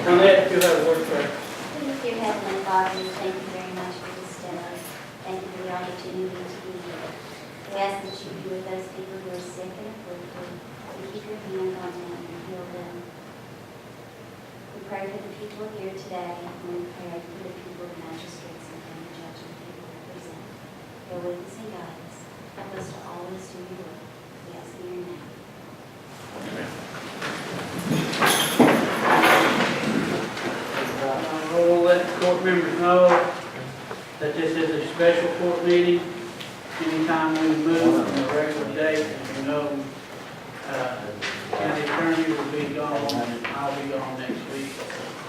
Annette, you have a word for her. Dear Heavenly Father, we thank you very much for this day. Thank you for the opportunity to be here. We ask that you be with those people who are sick and afflicted. We keep your hand on them and heal them. We pray for the people here today, and we pray for the people, the magistrates, and the judge and people who represent. Go with us and guide us. Help us to always do your will. We ask in your name. We'll let the court members know that this is a special court meeting. Anytime we move from the regular date, as you know, county attorney will be gone, and I'll be gone next week.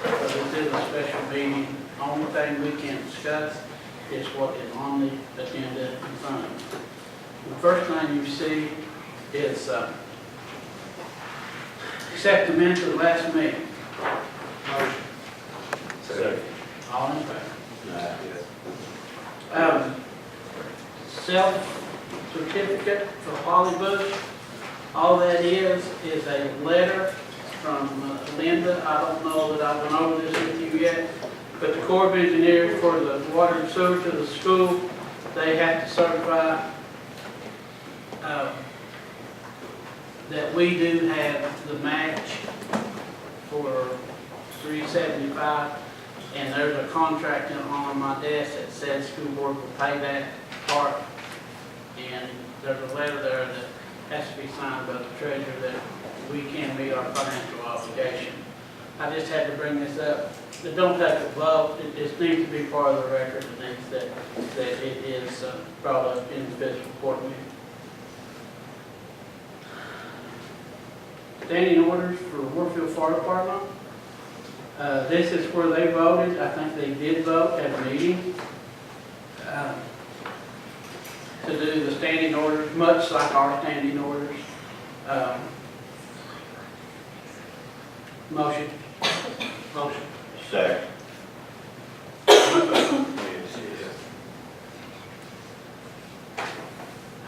So this is a special meeting. Only thing we can discuss is what is on the agenda in front of us. The first thing you see is accept the minutes of the last meeting. Motion. Second. All in favor? Yes. Self-certificate for Holly Bush. All that is a letter from Linda. I don't know that I've gone over this with you yet, but the Corps of Engineers for the water and sewer to the school, they have to certify that we do have the match for $375, and there's a contract on my desk that says school board will pay that part, and there's a letter there that has to be signed by the treasurer that we can meet our financial obligation. I just had to bring this up. It don't take a vote, it just needs to be part of the record, it needs that it is brought up in the fiscal court meeting. Standing orders for Warfield Fire Department. This is where they voted. I think they did vote at a meeting to do the standing orders, much like our standing orders. Motion. Motion. Second.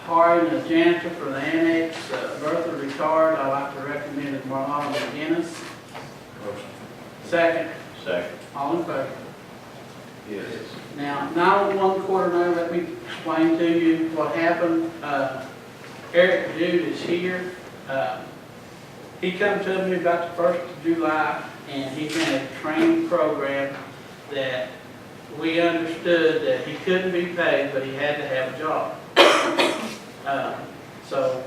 Hiring a janitor for the annex, Bertha retired. I'd like to recommend Marlon McGinnis. Motion. Second. Second. All in favor? Yes. Now, 911 coordinator, let me explain to you what happened. Eric Jude is here. He come to me about the 1st of July, and he's in a training program that we understood that he couldn't be paid, but he had to have a job. So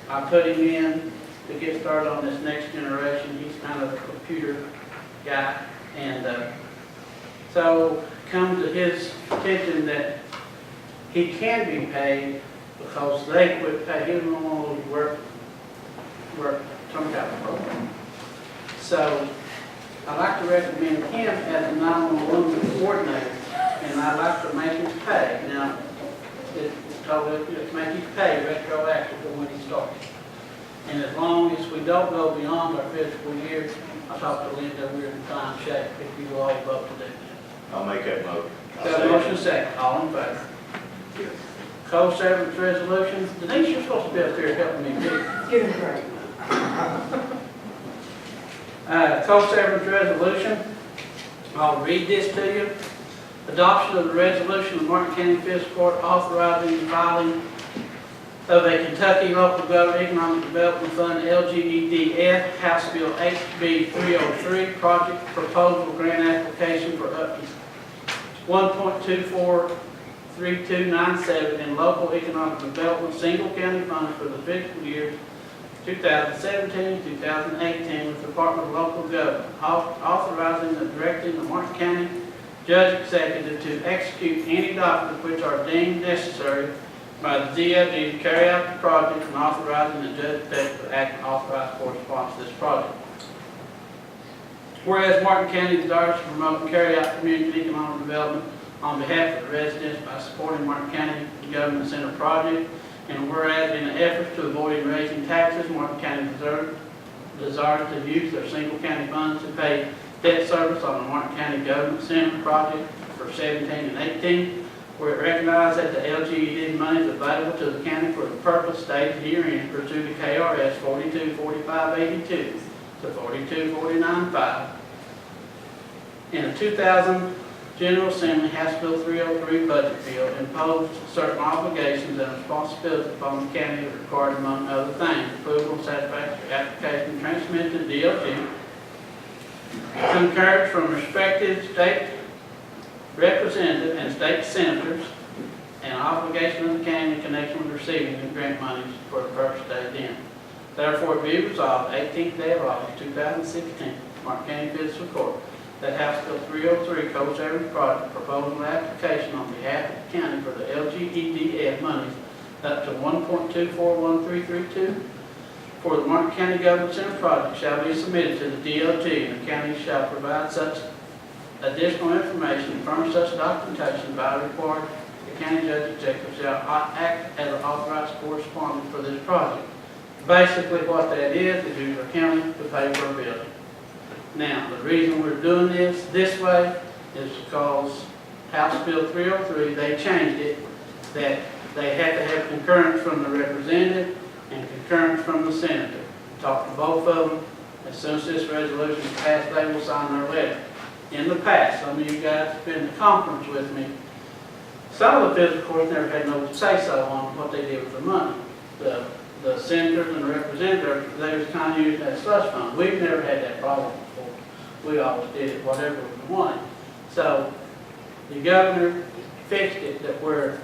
I put him in to get started on this next generation. He's kind of a computer guy, and so come to his attention that he can be paid because they quit paying him on those work some kind of program. So I'd like to recommend him as a 911 coordinator, and I'd like to make him pay. Now, it's make him pay retroactive from when he started. And as long as we don't go beyond our fiscal year, I talked to Linda, we're in fine shape if you all vote to do that. I'll make that motion. Got a motion second, all in favor? Yes. Co-servants resolution, Denise, you're supposed to be up here helping me too. Give it a break. Co-servants resolution, I'll read this to you. Adoption of the resolution of Martin County Fiscal Court authorizing the filing of a Kentucky Local Government Economic Development Fund LGEDF House Bill HB 303 project proposal grant application for up to 1.243297 in local economic development single county funds for the fiscal year 2017-2018 with the Department of Local Government, authorizing and directing the Martin County Judge Executive to execute any documents which are deemed necessary by the DOD to carry out the project and authorizing the Judge Executive to act and authorize correspondence to this project. Whereas Martin County desires to promote and carry out community economic development on behalf of the residents by supporting Martin County Government Center project, and whereas in the efforts to avoid raising taxes, Martin County desires to use their single county funds to pay debt service on the Martin County Government Center project for 17 and 18, where it recognized that the LGED money is available to the county for the purpose stated herein pursuant to KRS 424582, to 42,495. In a 2000 General Assembly House Bill 303 budget bill imposed certain obligations and responsibilities upon the county that required, among other things, approval and satisfactory application transmitted to DOT, concurrence from respective state representatives and state senators, and obligation of the county in connection with receiving the grant monies for the purpose stated in. Therefore, it be resolved, 18th day of August, 2016, Martin County Fiscal Court, that House Bill 303, Coal Savings Project, proposal application on behalf of the county for the LGEDF monies up to 1.241332 for the Martin County Government Center project shall be submitted to the DOT, and the county shall provide such additional information and furnish such documentation by required. The county judge executive shall act as an authorized correspondent for this project. Basically, what that is use our county to pay for a building. Now, the reason we're doing this way is because House Bill 303, they changed it, that they had to have concurrence from the representative and concurrence from the senator. Talked to both of them. As soon as this resolution is passed, they will sign their letter. In the past, some of you guys have been in the conference with me. Some of the fiscal courts never had no say-so on what they did with the money. The senators and the representatives, they was kind of using that slush fund. We've never had that problem before. We always did it whatever we wanted. So the governor fixed it that where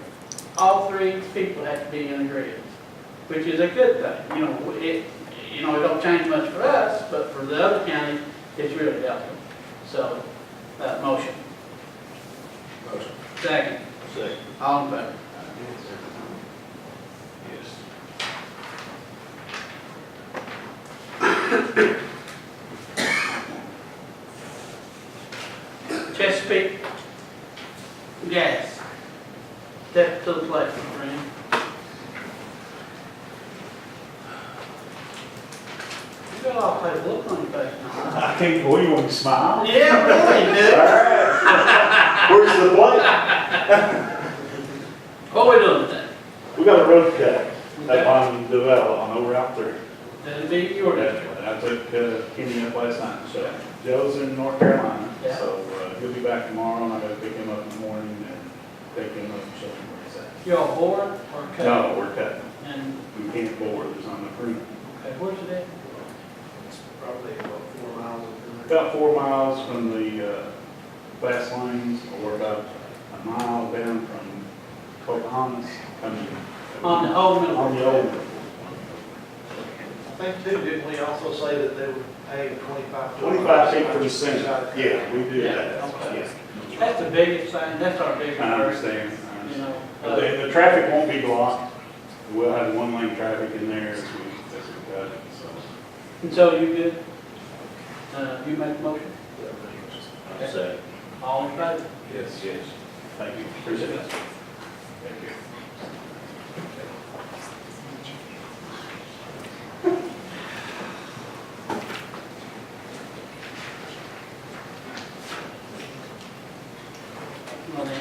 all three people have to be in agreement, which is a good thing. It don't change much for us, but for the other counties, it's really helpful. So, motion. Motion. Second. Second. All in favor? Yes. Chesapeake Gas. Step to the plate, my friend. You got all type of look on your face now. I can't believe you want me to smile. Yeah, really, dude. All right. Where's the plate? What are we doing today? We got a road cut up on over out there. That'll be your And district. I took Kenny up last night. So Joe's in North Carolina. Yeah. So he'll be back tomorrow, and I got to pick him up in the morning and take him up and show him where he's at. You all board or cut? No, we're cutting. And, We can't board. There's not enough room. okay, where's it at? It's probably about 4 miles. About 4 miles from the fast lanes, or about a mile down from Pocahontas. On the old middle. On the old. I think too, didn't we also say that they would pay 25? 25 feet from the center. Yeah, we do Yeah, that. okay. Yes. That's the biggest thing, that's our biggest I worry, understand. you know. The traffic won't be blocked. We'll have one lane traffic in there as we got it, so. And so you good? You make the motion? Second. All in favor? Yes. Yes. Thank you. Appreciate it. Thank you. Well, then,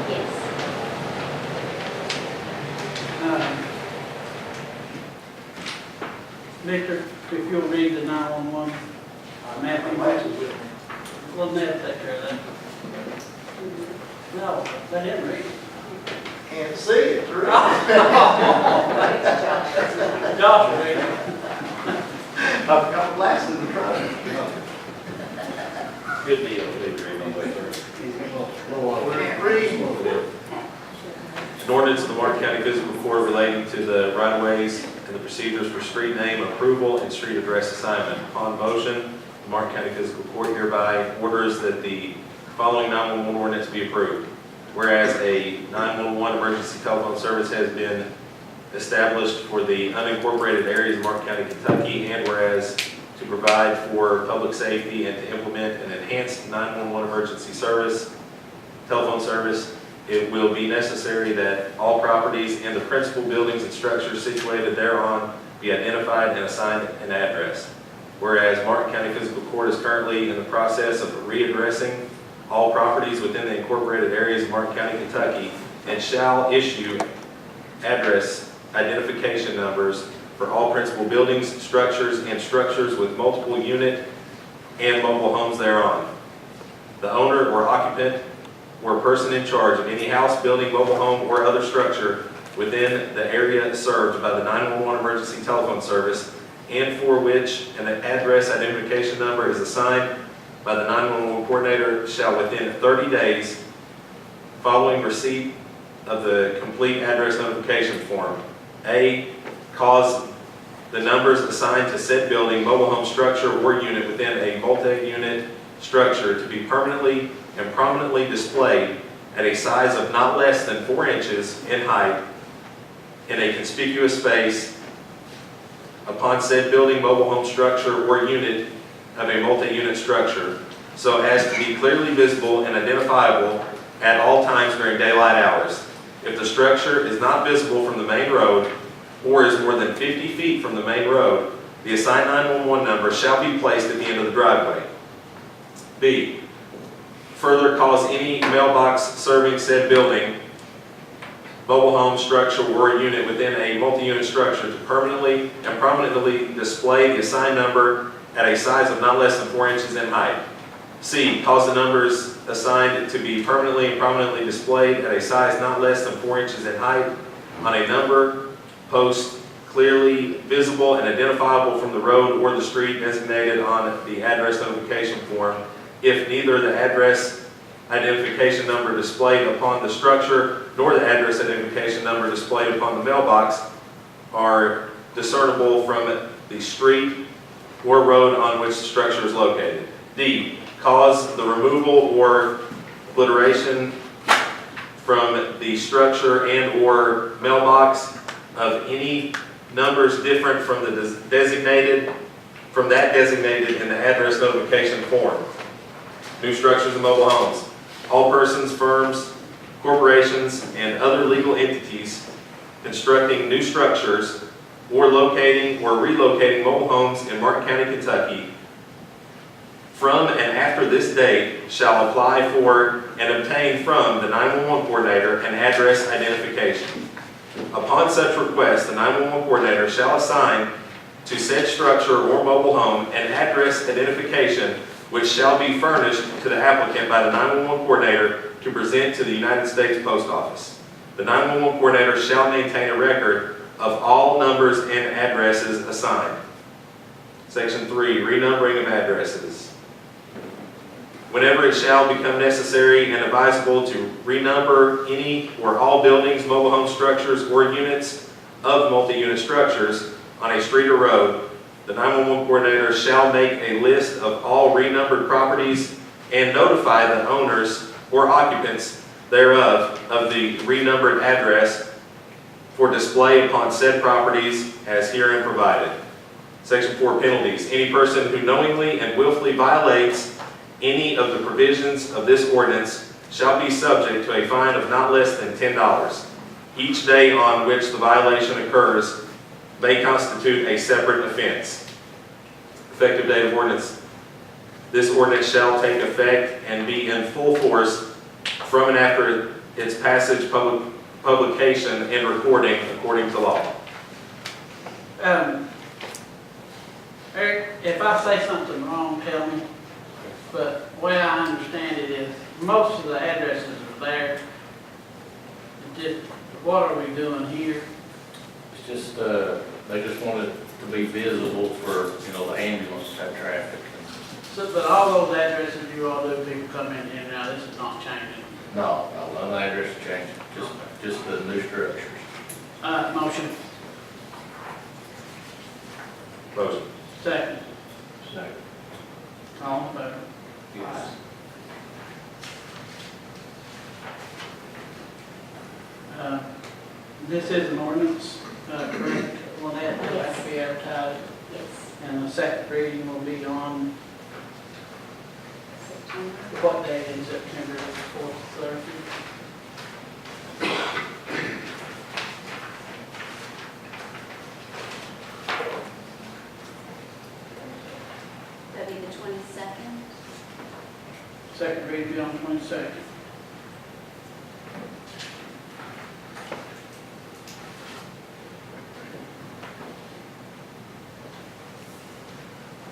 Yes. Victor, if you'll read the 911, Matthew, we'll never take care of that. No, let him read it. Can't see it, through. Josh will read it. I've got glasses in the front. Good deal. Big dream on the way through. Can't read. An ordinance of the Martin County Fiscal Court relating to the right-of-ways and the procedures for street name approval and street address assignment. Upon motion, the Martin County Fiscal Court hereby orders that the following 911 ordinance be approved. Whereas a 911 emergency telephone service has been established for the unincorporated areas of Martin County, Kentucky, and whereas to provide for public safety and to implement an enhanced 911 emergency service, telephone service, it will be necessary that all properties and the principal buildings and structures situated thereon be identified and assigned an address. Whereas Martin County Fiscal Court is currently in the process of readdressing all properties within the incorporated areas of Martin County, Kentucky, and shall issue address identification numbers for all principal buildings, structures, and structures with multiple unit and mobile homes thereon. The owner or occupant or person in charge of any house, building, mobile home, or other structure within the area served by the 911 emergency telephone service and for which an address identification number is assigned by the 911 coordinator shall within 30 days following receipt of the complete address notification form, A, cause the numbers assigned to said building, mobile home structure, or unit within a multi-unit structure to be permanently and prominently displayed at a size of not less than 4 inches in height in a conspicuous space upon said building, mobile home structure, or unit of a multi-unit structure, so as to be clearly visible and identifiable at all times during daylight hours. If the structure is not visible from the main road or is more than 50 feet from the main road, the assigned 911 number shall be placed at the end of the driveway. B, further cause any mailbox serving said building, mobile home structure, or unit within a multi-unit structure to permanently and prominently display the assigned number at a size of not less than 4 inches in height. C, cause the numbers assigned to be permanently and prominently displayed at a size not less than 4 inches in height on a number post clearly visible and identifiable from the road or the street designated on the address notification form, if neither the address identification number displayed upon the structure nor the address identification number displayed upon the mailbox are discernible from the street or road on which the structure is located. D, cause the removal or obliteration from the structure and or mailbox of any numbers different from the designated in the address notification form. New structures and mobile homes. All persons, firms, corporations, and other legal entities constructing new structures or locating or relocating mobile homes in Martin County, Kentucky from and after this date shall apply for and obtain from the 911 coordinator an address identification. Upon such request, the 911 coordinator shall assign to said structure or mobile home an address identification which shall be furnished to the applicant by the 911 coordinator to present to the United States Post Office. The 911 coordinator shall maintain a record of all numbers and addresses assigned. Section 3, renumbering of addresses. Whenever it shall become necessary and advisable to renumber any or all buildings, mobile home structures, or units of multi-unit structures on a street or road, the 911 coordinator shall make a list of all renumbered properties and notify the owners or occupants thereof of the renumbered address for display upon said properties as herein provided. Section 4, penalties. Any person who knowingly and willfully violates any of the provisions of this ordinance shall be subject to a fine of not less than $10. Each day on which the violation occurs may constitute a separate offense. Effective date of ordinance. This ordinance shall take effect and be in full force from and after its passage, publication, and recording according to law. Eric, if I say something wrong, tell me. But the way I understand it is, most of the addresses are there. It's just, what are we doing here? It's just, they just want it to be visible for, the ambulance type traffic. So, but all those addresses you all do, people come in here now, this is not changing. No, none of the address is changing, just the new structures. Motion, Motion. second, So, all in favor? yes. This is an ordinance, correct? Will that have to be advertised? Yes, And the second reading will be on September. what day in September, the 4th, Thursday? That'd be the 22nd. Second reading will be on the 22nd.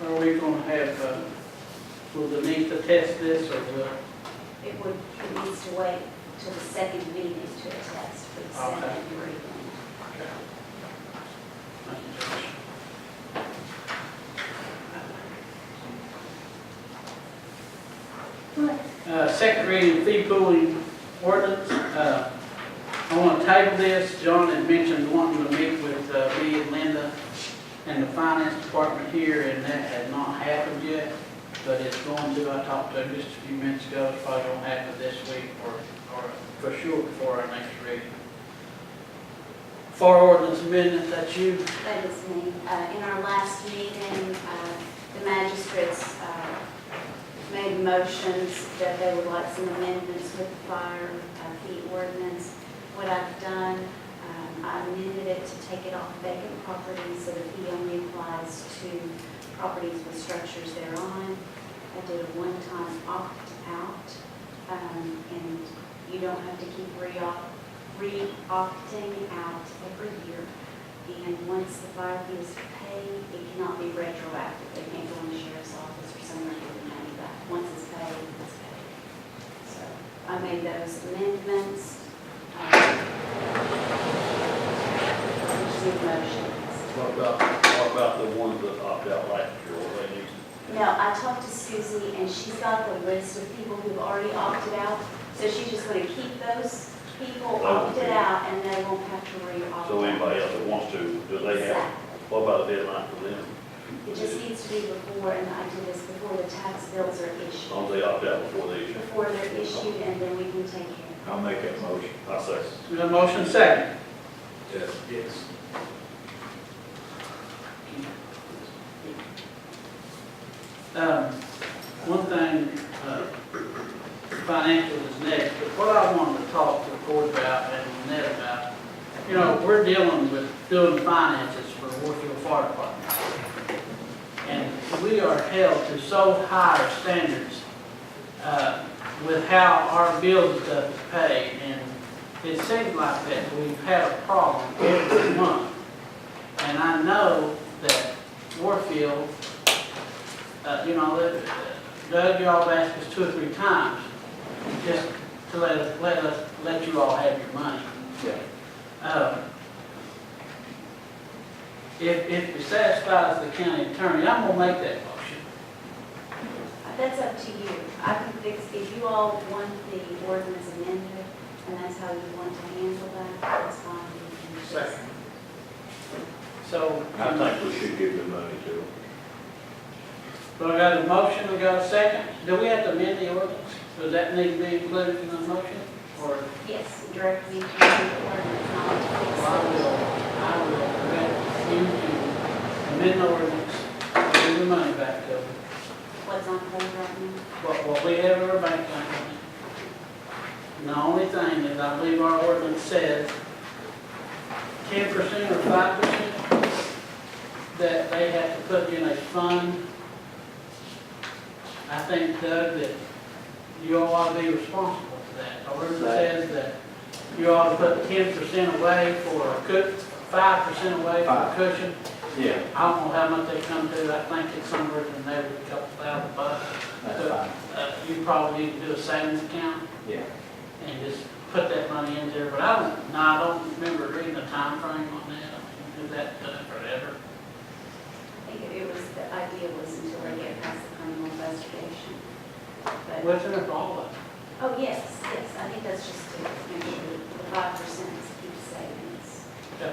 Are we gonna have, will Denise attest this, or will? It needs to wait till the second meeting to attest for the Okay. second reading. Thank you, Josh. Second reading fee pooling ordinance. I want to table this. John had mentioned wanting to meet with me and Linda and the finance department here, and that had not happened yet, but it's going to. I talked to him just a few minutes ago. It's probably going to happen this week or for sure before our next reading. For ordinance amendment, that's you. That is me. In our last meeting, the magistrates made motions that they would like some amendments with the fire fee ordinance. What I've done, I amended it to take it off vacant properties so the fee only applies to properties with structures thereon. I did a one-time opt-out, and you don't have to keep re-opting out every year. And once the fire fee is paid, it cannot be retroactive. They can't go in the sheriff's office or somewhere and get the money back. Once it's paid, it's paid. So I made those amendments. Just need motions. What about the ones that opt out last year, what they need? No, I talked to Susie, and she's got the list of people who've already opted out. So she's just going to keep those people opted out, and they won't have to re-opt. So anybody else that wants to, do they have, what about a deadline for them? It just needs to be before, and I do this before the tax bills are As issued. long as they opt out before they issue? Before they're issued, and then we can take care I'll make that motion. I second. We have a motion second. Yes. Yes. One thing, financial is next, but what I wanted to talk to the court about and Ned about, you know, we're dealing with doing finances for Warfield Fire Department. And we are held to so high standards with how our bills and stuff is paid. And it seems like that we've had a problem every month. And I know that Warfield, you know, Doug, y'all have asked us 2 or 3 times just to let you all have your money. If it satisfies the county attorney, I'm gonna make that motion. of. That's up to you. I can fix, if you all want the ordinance amended, and that's how you want to handle that, that's fine. We can fix it. So, I think we should give them money too. so I got a motion, we got a second. Do we have to amend the ordinance? Does that need to be included in the motion? Or Yes, direct me to the ordinance, not to fix it. I will direct you to amend the ordinance, give the money back to them. What's on hold right now? What we have in our bank account. And the only thing is, I believe our ordinance says 10% or 5% that they have to put in a fund. I think, Doug, that you all ought to be responsible for that. Our ordinance says that you ought to put 10% away for a 5% away for a cushion. Yeah, I don't know how much they come to. I think it's somewhere in there with a couple $1,000. that's fine. You probably need to do a savings account Yeah. and just put that money in there, but I don't remember reading a time frame on that. I mean, is that forever? I think it was, the idea was until they get past the criminal investigation. But, What's in it for all of it? oh, yes, I think that's just to make sure the 5% is keep savings. Okay.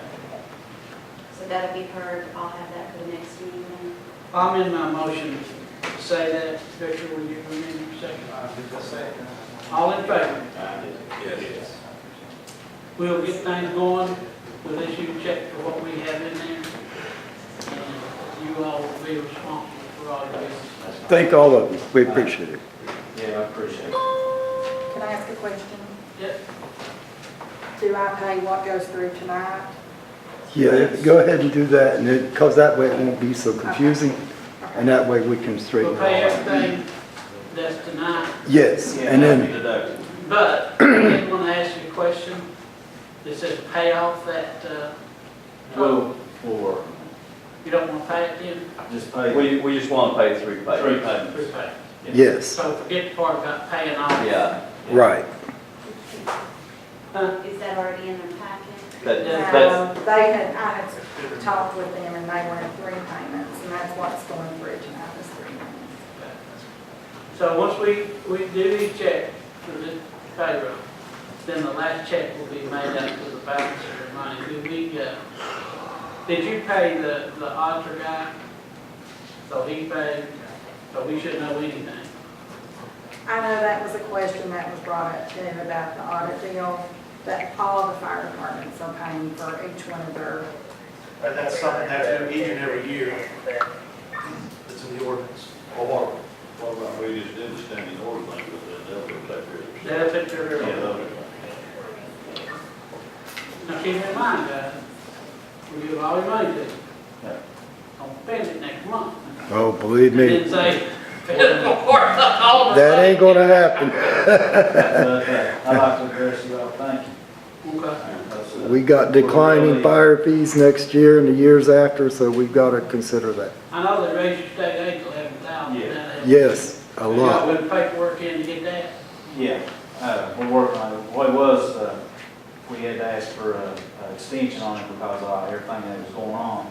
So that'll be heard, I'll have that for the next meeting then. I'm in my motion to say that. Victor, will you remember your second? All in favor? Yes. We'll get things going. We'll issue a check for what we have in there. And you all will be responsible for all your business. Thank all of you. We appreciate it. Yeah, I appreciate it. Can I ask a question? Yep. Do I pay what goes through tonight? Yeah, go ahead and do that, and because that way it won't be so confusing, and that way we can straighten We'll it pay out. everything that's tonight. Yes, and then, Deductible. But I did want to ask you a question. It says pay off that, Well, for You don't want to pay it then? Just pay. We just want to pay three payments. Three payments. Through pay. Yes, So forget the part about paying off. Yeah. right. Is that already in their packet? That's, They had, I had talked with them and they were in 3 payments, and that's what's going through tonight, is 3 payments. So once we do these checks for this payroll, then the last check will be made out to the balance of your money. Did you pay the auditor guy? So he paid, so we shouldn't know anything. I know that was a question that was brought up too about the audit deal, that all of the fire departments are paying for each one of their, And that's something that's in each and every year. It's in the ordinance. what about we just did the standing order thing with the devil take care That'll take care of of it? everything. Now keep in mind, guys, we give all your money to you. Yeah. Don't spend it next month. Oh, believe And me, then say, all the that ain't gonna happen. I'd like to address you all, thank you. Okay. We got declining fire fees next year and the years after, so we've got to consider that. I know they raised your state aid to 11,000. Yeah. Yes, a You lot. got with paperwork in to get that? Yeah, we're working on it. What it was, we had to ask for an extension on it because of everything that was going on.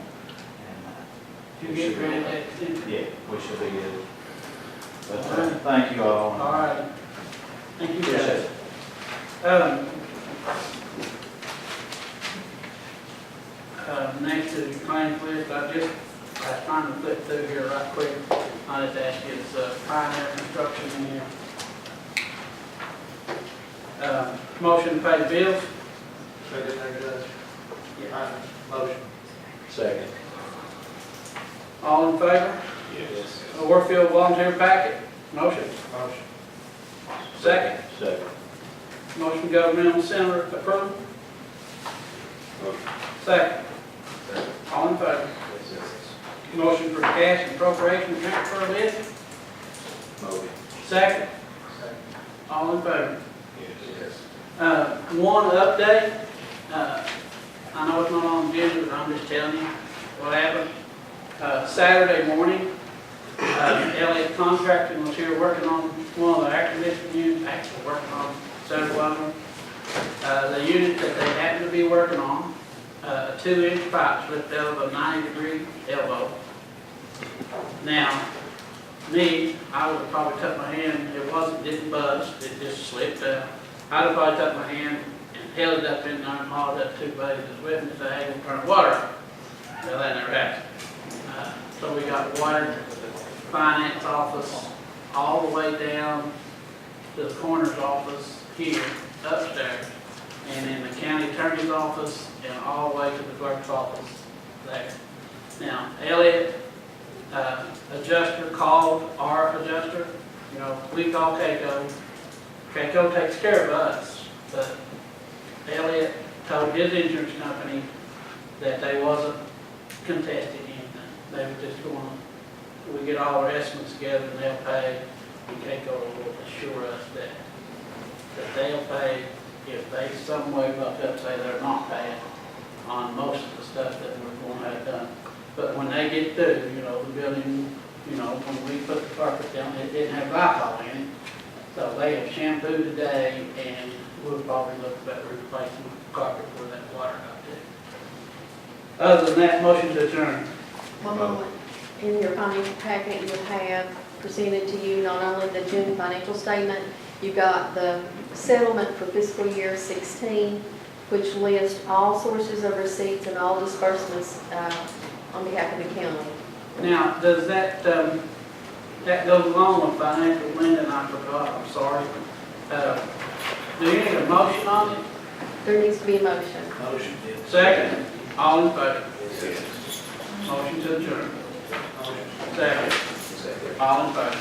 And, You get granted that extension? Yeah, we should be good. But thank you all. All right. Thank you, Appreciate guys. it. Next to the claims list, I was trying to flip through here right quick. I just asked you, it's Pioneer Construction in here. Motion to pay the bills? Right in there, Judge. Yeah. Motion. Second. All in favor? Yes. Warfield volunteer packet? Motion. Motion. Second. Second. Motion governmental center approved? Second. All in favor? Motion for cash and appropriation transfer list? Motion. Second. All in favor? Yes. One update, I know it's not on the agenda, but I'm just telling you what happened. Saturday morning, Elliott Contracting was here working on one of the air conditioning units, actually working on several of them. The unit that they happened to be working on, a 2-inch pipe slipped out of a 90-degree elbow. Now, I would have probably cut my hand, didn't bust, it just slipped out. I'd have probably cut my hand and held it up in there and hauled up 2 bases with me to say, hey, we'll turn the water on. Well, that never happened. So we got water, finance office, all the way down to the coroner's office here, upstairs, and then the county attorney's office, and all the way to the clerk's office there. Now, Elliott, adjuster called our adjuster, we call Keiko. Keiko takes care of us, but Elliott told his insurance company that they wasn't contesting anything. They were just we get all our estimates together and they'll pay, and Keiko will assure us that they'll pay if they some way buck up, say they're not paying on most of the stuff that we're going to have done. But when they get through, the building, when we put the carpet down, it didn't have glycol in it. So they have shampooed today, and we'll probably look at replacing the carpet where that water got to. Other than that, motion to adjourn. One moment. In your financial packet, you have presented to you not only the June financial statement, you got the settlement for fiscal year 16, which lists all sources of receipts and all disbursements on behalf of the county. Now, does that goes along with financial lending? I forgot, I'm sorry. Do you need a motion on it? There needs to be a motion. Motion. Second, all in favor? Motion to adjourn. Second, all in favor?